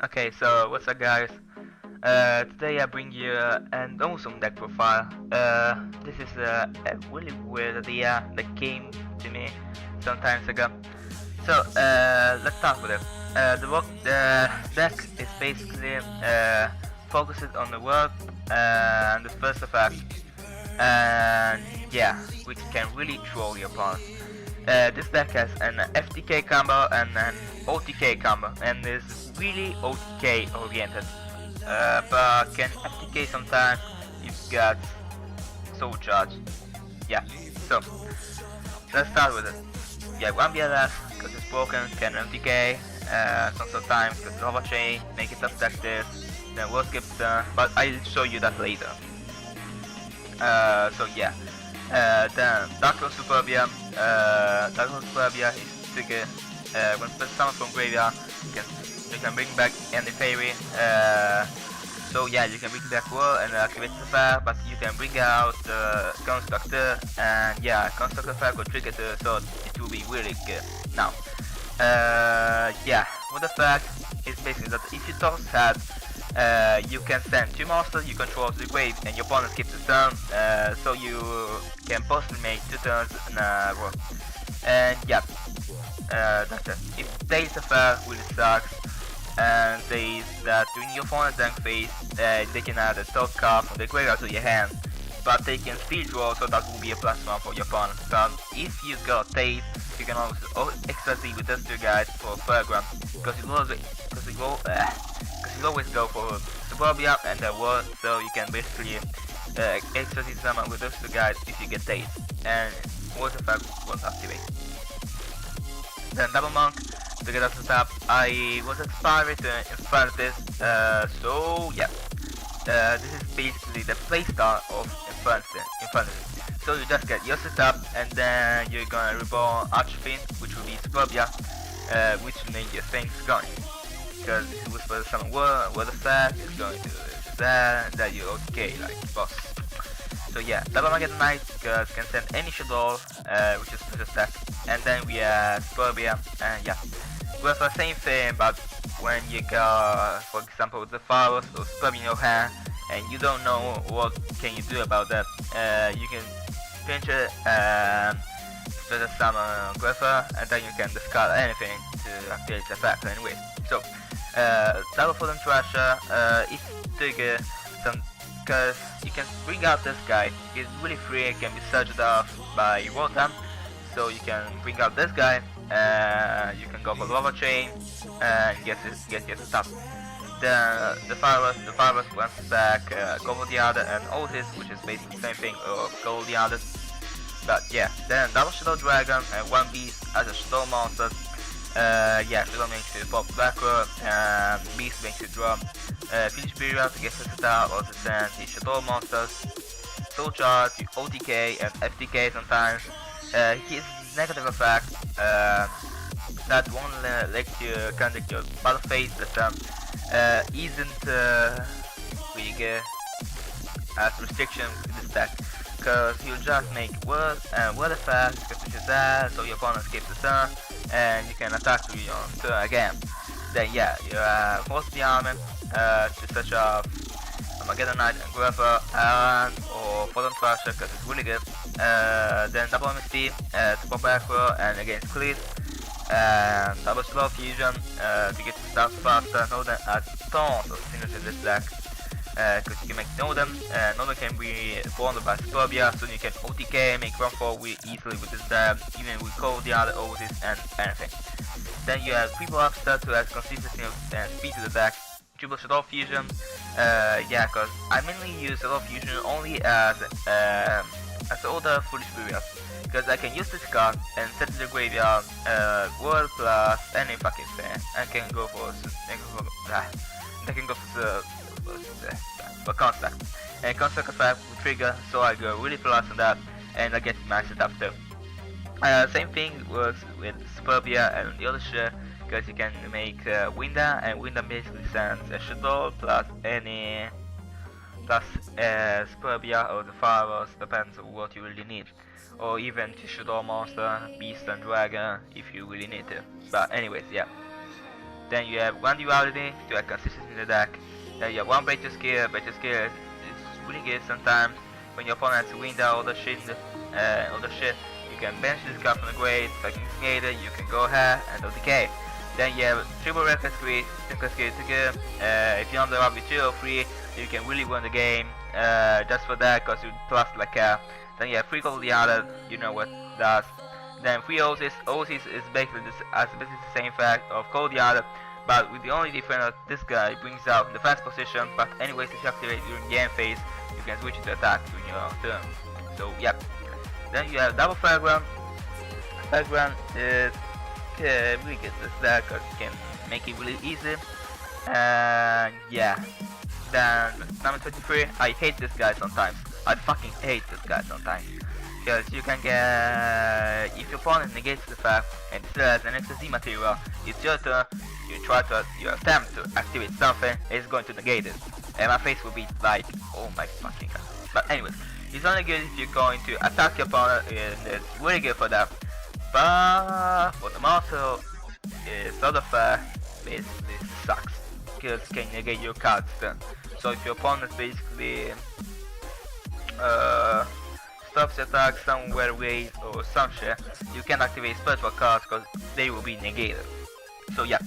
Okay, so what's up guys? Today I bring you an awesome deck profile. This is a really weird idea that came to me some times ago. So let's start with it. The deck is basically focused on the world and the first effect, and yeah, which can really troll your opponent. This deck has an FTK combo and an OTK combo, and is really OTK oriented. But can FTK sometimes if you got soul charge. Yeah, so let's start with it. Yeah, one BLS because it's broken, can MTK, sometimes because lava chain, make it attack this, then worst gives but I'll show you that later. So yeah. Then Dark Superbia is trigger. When special summon from graveyard, you can bring back any fairy. So yeah, you can bring back War and activate the fire, but you can bring out the Constructor, and yeah, Constructor fire will trigger the sword. It will be really good. Now, yeah, what the fact is basically that if you toss hat, you can send 2 monsters you control to the grave and your opponent skips a turn, so you can possibly make 2 turns in a row. And yeah, that's it. If days affair really sucks, and says that during your opponent's tank phase, they can add a top card from the graveyard to your hand, but they can speed draw, so that will be a +1 for your opponent. But if you got taste, you can also extra Z with those 2 guys for Fairground, because you always go for Superbia and the War, so you can basically extra Z summon with those 2 guys if you get taste, and Water Effect won't activate. Then Double Monk, to get us to top, I was inspired to inspire this, so yeah. This is basically the playstyle of Infinity. So you just get your setup, and then you're gonna reborn Archfiend, which will be Superbia, which will make your things going. Because if you whisper summon word effect, it's going to that you OTK like boss. So yeah, Double Magnet Knight can send any shadow, which is special attack, and then we have Superbia, and yeah. We have the same thing, but when you got, for example, with the flowers or Superbia in your hand, and you don't know what can you do about that, you can pinch it and special summon Greffer, and then you can discard anything to activate the effect anyway. So, Double Fallen Thrasher, it's trigger some, because you can bring out this guy. He's really free, it can be surged off by Rotom, so you can bring out this guy, you can go for Lava Chain, and get your stuff. The virus runs back, go for the other, and Otis, which is basically the same thing, or go for the other. But yeah, then Double Shadow Dragon and 1 Beast as a Shadow Monster. Yeah, Shadow makes you pop backward, and Beast makes you draw Finish Period to get set up or to send the Shadow Monsters. Soul Charge, OTK and FTK sometimes. His negative effect, that won't let you conduct your battle phase, that isn't really good as restriction with this deck, because you just make word and word effect, which is that, so your opponent skips the turn, and you can attack you on turn again. Then yeah, you have most of the army, such as Armageddon Knight and Greffer, and or Photon Thrasher, because it's really good. Then double MST, support backward, and against Cleat, and double slow fusion to get to start faster. Nodem has tons of synergy in this deck, because you can make Nodem, Nodem can be bonded by Superbia, so you can OTK, make run forward easily with this deck, even with Cold the other Otis and anything. Then you have Triple Upstart to add consistency and speed to the deck. Triple Shadow Fusion, yeah, cause I mainly use Shadow Fusion only as older Foolish Furious, because I can use this card and set to the graveyard, world plus any fucking thing. I can go for Construct. And Construct effect will trigger, so I go really fast on that, and I get my setup too. Same thing works with Superbia and the other shit, because you can make Winda, and Winda basically sends a Shadow plus any plus Superbia or the Pharaohs, depends on what you really need, or even to Shadow Monster, Beast and Dragon if you really need to. But anyways, yeah. Then you have one duality to add consistency in the deck. Then you have one breacher skill. Breacher skill is really good sometimes when your opponent has to win down all the shit. You can bench this card from the grave, fucking negate it, you can go ahead and do decay. Then you have triple reckless squeeze to good. If you're on the with 2 or 3, you can really win the game just for that, cause you plus like a. Then you have 3 gold the other, you know what it does. Then 3 Oasis. Oasis is basically the same fact of Cold the other, but with the only difference that this guy brings out in the defense position, but anyways if you activate during game phase, you can switch it to attack during your turn. So yeah. Then you have double Fragrant. Fragrant is really good this deck because you can make it really easy. And yeah. Then number 23, I hate this guy sometimes. I fucking hate this guy sometimes. Because you can get, if your opponent negates the fact and still has an XZ material, it's your turn, you attempt to activate something, it's going to negate it. And my face will be like, oh my fucking god. But anyways, it's only good if you're going to attack your opponent, and it's really good for that. But for the monster, it's sort of basically sucks. Because it can negate your cards then. So if your opponent basically stops attack somewhere ways or some shit, you can activate special cards because they will be negated. So yeah,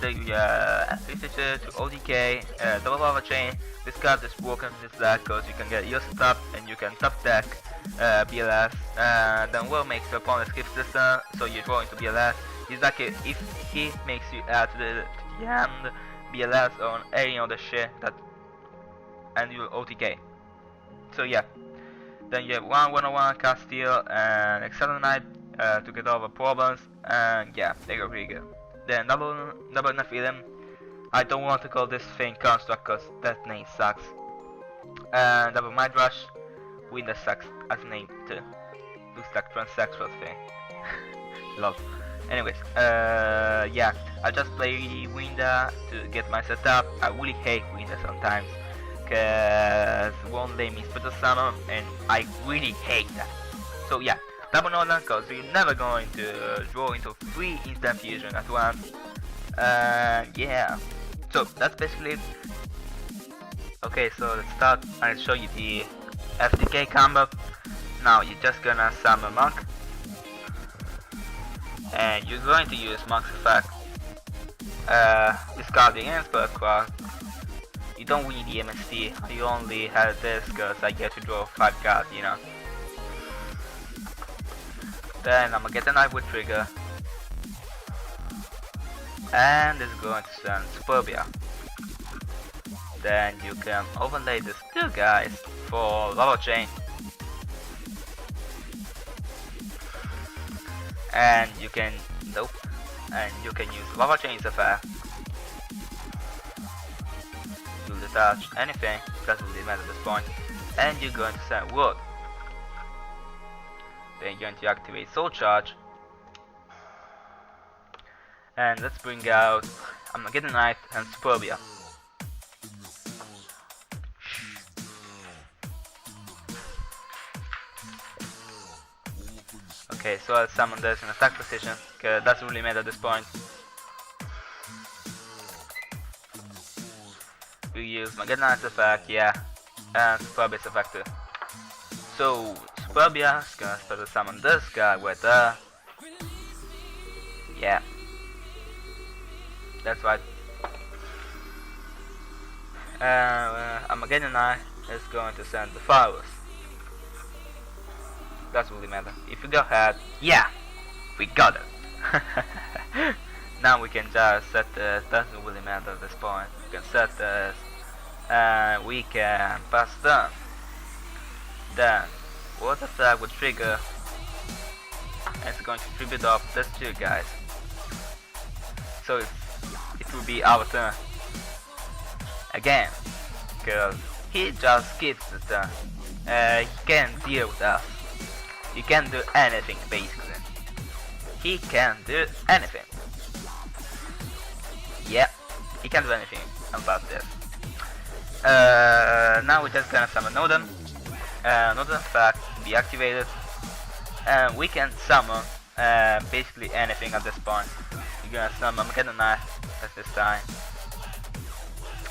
then you switch to ODK, double lava chain. This card is broken in this deck because you can get your top and you can top deck BLS. Then will makes your opponent skip this turn, so you draw into BLS. It's like if he makes you add to the hand BLS on any other shit that, and you OTK. So yeah. Then you have one 101 Castile and Excellent Knight to get over problems, and yeah, they go pretty good. Then double Nephilim. I don't want to call this thing Construct cause that name sucks. And double Mind Rush. Winter sucks as a name too. Looks like transsexual thing. Love. Anyways, yeah, I just play Winter to get my setup. I really hate Winter sometimes. Cause won't let me special summon and I really hate that. So yeah, double Northern cause you're never going to draw into 3 instant fusion at once. Yeah, so that's basically it. Okay, so let's start. I'll show you the FTK combo. Now you're just gonna summon Monk and you're going to use Monk's effect. Discard the Inspire card. You don't need the MST, you only have this because I get to draw 5 cards, you know. Then I'm gonna get a knife with trigger. And this is going to send Superbia. Then you can overlay these 2 guys for Lava Chain. And you can, nope, and you can use Lava Chain's effect. You'll detach anything, doesn't really matter at this point, and you're going to send wood. Then you're going to activate Soul Charge, and let's bring out I'm gonna get a knife and Superbia. Okay, so I'll summon this in attack position, because it doesn't really matter at this point. We use my Knight's effect, yeah, and Superbia's effect too. So Superbia is gonna start to summon this guy with yeah, that's right. Armageddon Eye is going to send the fireworks. Doesn't really matter. If you go ahead, yeah, we got it. Now we can just set this, doesn't really matter at this point. We can set this, and we can pass turn. Then, water attack will trigger, and it's going to tribute off these 2 guys. So it will be our turn. Again, because he just skips the turn. He can't deal with us. He can't do anything basically. He can't do anything. Yeah, he can't do anything about this. Now we're just gonna summon Nodem. Nodem fact be activated. And we can summon basically anything at this point. you're gonna summon Arcana Knight at this time.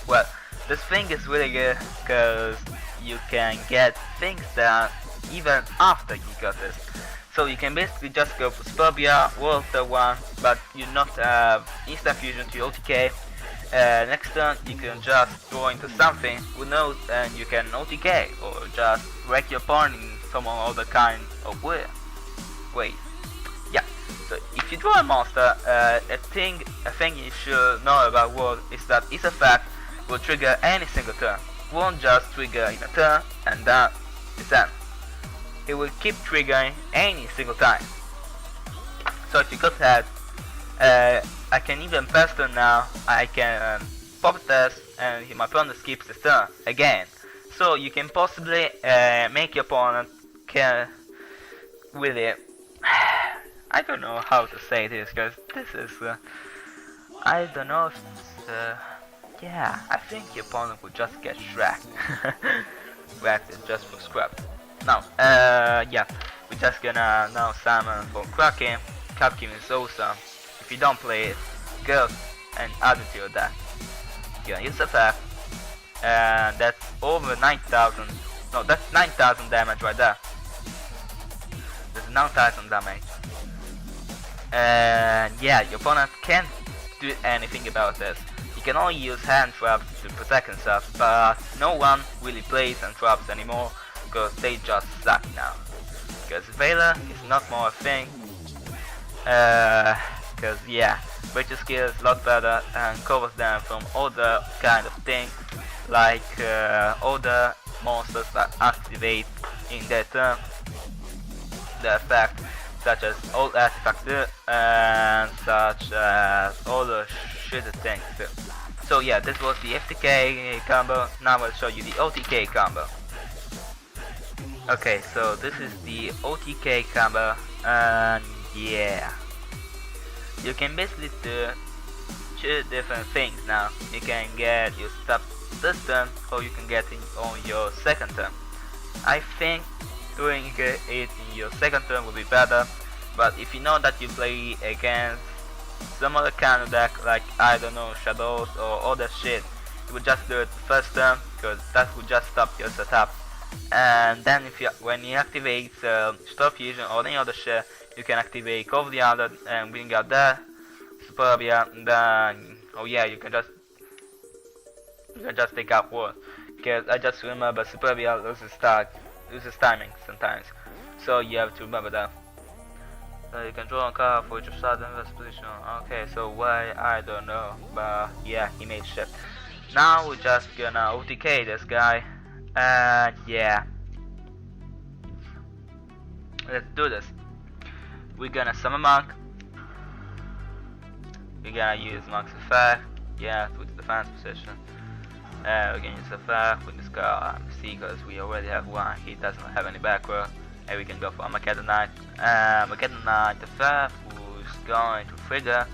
Well, this thing is really good because you can get things done even after you got this. So you can basically just go for Superbia, Water 1, but you not have instant fusion to your OTK. Next turn you can just go into something, who knows, and you can OTK or just wreck your opponent in some other kind of way. Yeah, so if you draw a monster, a thing you should know about World is that its effect will trigger any single turn. It won't just trigger in a turn and then it's end. It will keep triggering any single time. So if you got that, I can even faster now. I can pop test and my opponent skips his turn again. So you can possibly make your opponent can really. I don't know how to say this because this is. I don't know if it's, yeah, I think your opponent will just get shreked. Wrecked is just for scrap. Now, yeah, we're just gonna now summon for Kraken. Kraken is awesome. If you don't play it, go and add it to your deck. You're gonna use effect, and that's over 9,000. No, that's 9,000 damage right there. There's 9,000 damage. And yeah, your opponent can't do anything about this. You can only use hand traps to protect himself, but no one really plays hand traps anymore because they just suck now. Because Veiler is not more a thing. Because yeah, Breacher skill is a lot better and covers them from other kind of things, like other monsters that activate in their turn the effect, such as old artifact and such as other shitty things too. So yeah, this was the FTK combo. Now I'll show you the OTK combo. Okay, so this is the OTK combo, and yeah, you can basically do two different things now. You can get your stuff this turn, or you can get it on your second turn. I think doing it in your second turn will be better, but if you know that you play against some other kind of deck, like I don't know, Shadows or other shit, you would just do it first turn, because that would just stop your setup. And then if you, when you activate Star Fusion or any other shit, you can activate Cover the Other and bring out that Superbia, and then oh yeah, you can just take out War. Because I just remember Superbia loses timing sometimes, so you have to remember that. So you can draw a card for each side in this position. Okay, so why I don't know, but yeah, he made shit. Now we're just gonna OTK this guy. And yeah, let's do this. We're gonna summon Monk. We're gonna use Monk's effect. Yeah, to the defense position. We're gonna use effect with this card. See, because we already have one. He doesn't have any back row. And we can go for Arcana Knight. Arcana Knight effect, who's going to trigger,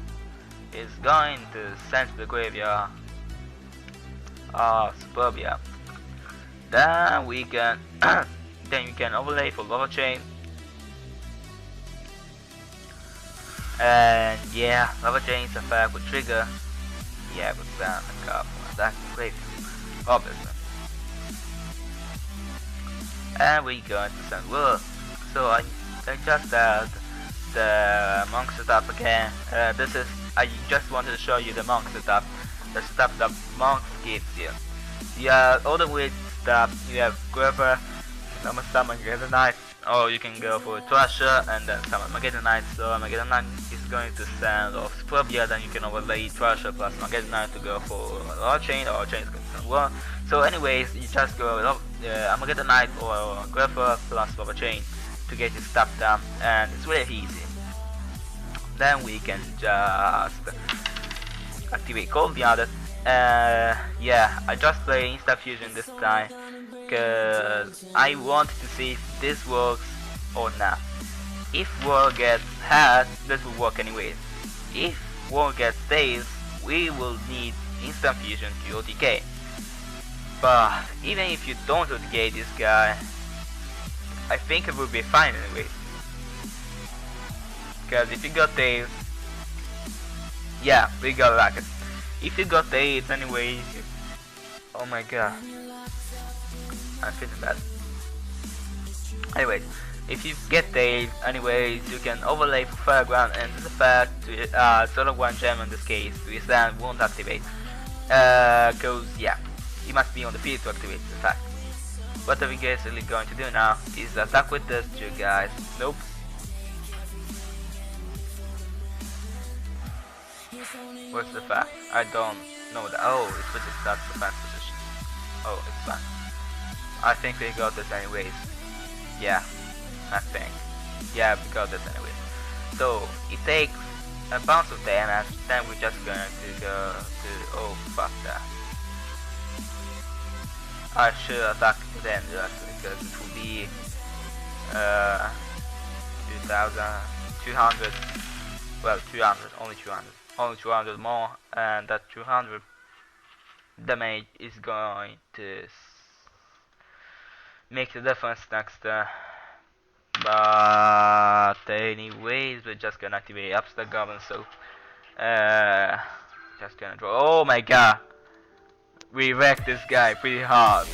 is going to send to the graveyard Superbia. Then we can then you can overlay for Lava Chain. And yeah, Lava Chain's effect will trigger. Yeah, with that the card from that graveyard, obviously. And we going to send Wood. So I just add the monk setup again. This is, I just wanted to show you the monk setup. The stuff that monk gives you. Yeah, all the weird stuff. You have Gripper, summon Arcana Knight, or you can go for Thrasher and then summon Arcana Knight. So Arcana Knight is going to send off Superbia, then you can overlay Thrasher plus Arcana Knight to go for Lava Chain, or Chain is going to send one. So anyways, you just go Arcana Knight or Gripper plus Lava Chain to get your stuff done, and it's really easy. Then we can just activate Cold the Other. Yeah, I just play Insta Fusion this time because I want to see if this works or not. If War gets had, this will work anyways. If War gets stays, we will need Instant Fusion to OTK. But even if you don't OTK this guy, I think it will be fine anyways. Because if you got Tails, Yeah, we got rockets. If you got 8 anyways, oh my god, I'm feeling bad. Anyways, if you get 8 anyways, you can overlay for Fireground and the fact to sort of 1 gem in this case, to withstand won't activate. Cause yeah, you must be on the field to activate the fact. What are we basically going to do now is attack with this 2 guys. Nope. What's the fact? I don't know that. Oh, it's with the defense position. Oh, it's fine. I think we got this anyways. Yeah, I think. Yeah, we got this anyways. So, it takes a bounce of damage, then we're just going to go to... Oh, fuck that. I should attack then just because it will be 2,200. Well, 200, only 200. Only 200 more, and that 200 damage is going to make the difference next turn. But anyways, we're just gonna activate Upstack Goblin, so just gonna draw. Oh my god, we wrecked this guy pretty hard.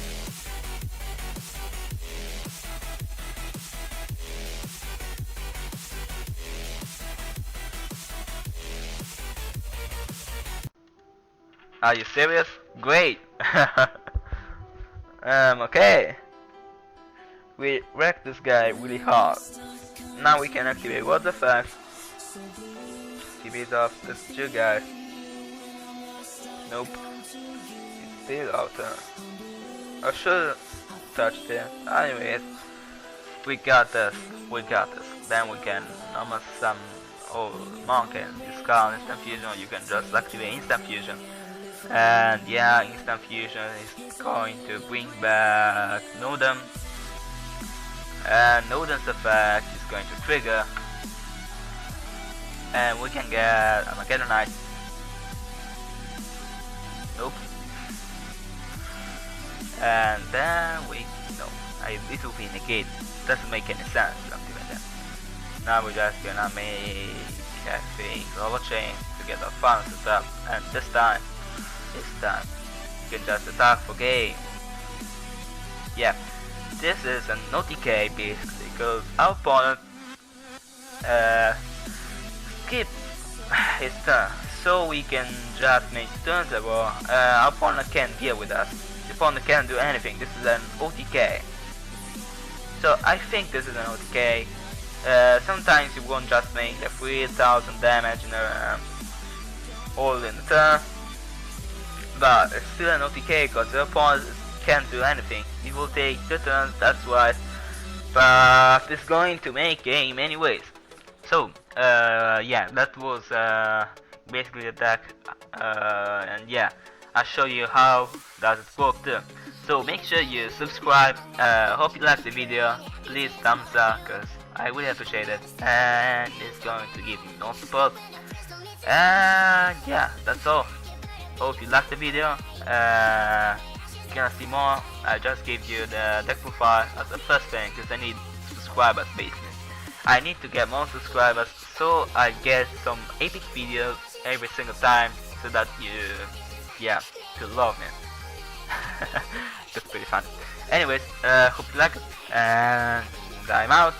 Are you serious? Great. Okay. We wrecked this guy really hard. Now we can activate what the fuck. Activate off this 2 guys. Nope. It's still out there. I should touch it. Anyways, we got this. We got this. Then we can almost some monkey discount instant fusion, or you can just activate instant fusion. And yeah, instant fusion is going to bring back Nodem, and Nodem's effect is going to trigger, and we can get Armageddon Knight. Nope. And then it will be negate. Doesn't make any sense to activate that. Now we're just gonna make a thing overchain to get our funds set up, and this time you can just attack for game. Yeah, this is an OTK basically, because our opponent skip his turn, so we can just make turns that our opponent can't deal with us. The opponent can't do anything. This is an OTK. So I think this is an OTK. Sometimes you won't just make the 3000 damage in a all in the turn. But it's still an OTK because the opponent can't do anything. It will take 2 turns, that's why. But it's going to make game anyways. So, yeah, that was basically the deck. And yeah, I'll show you how does it work too. So make sure you subscribe. Hope you liked the video. Please thumbs up because I really appreciate it. And it's going to give me more support. And yeah, that's all. Hope you liked the video. You're gonna see more. I just gave you the deck profile as the first thing because I need subscribers basically. I need to get more subscribers so I get some epic videos every single time so that you, yeah, to love me. That's pretty fun. Anyways, hope you like it and I'm out.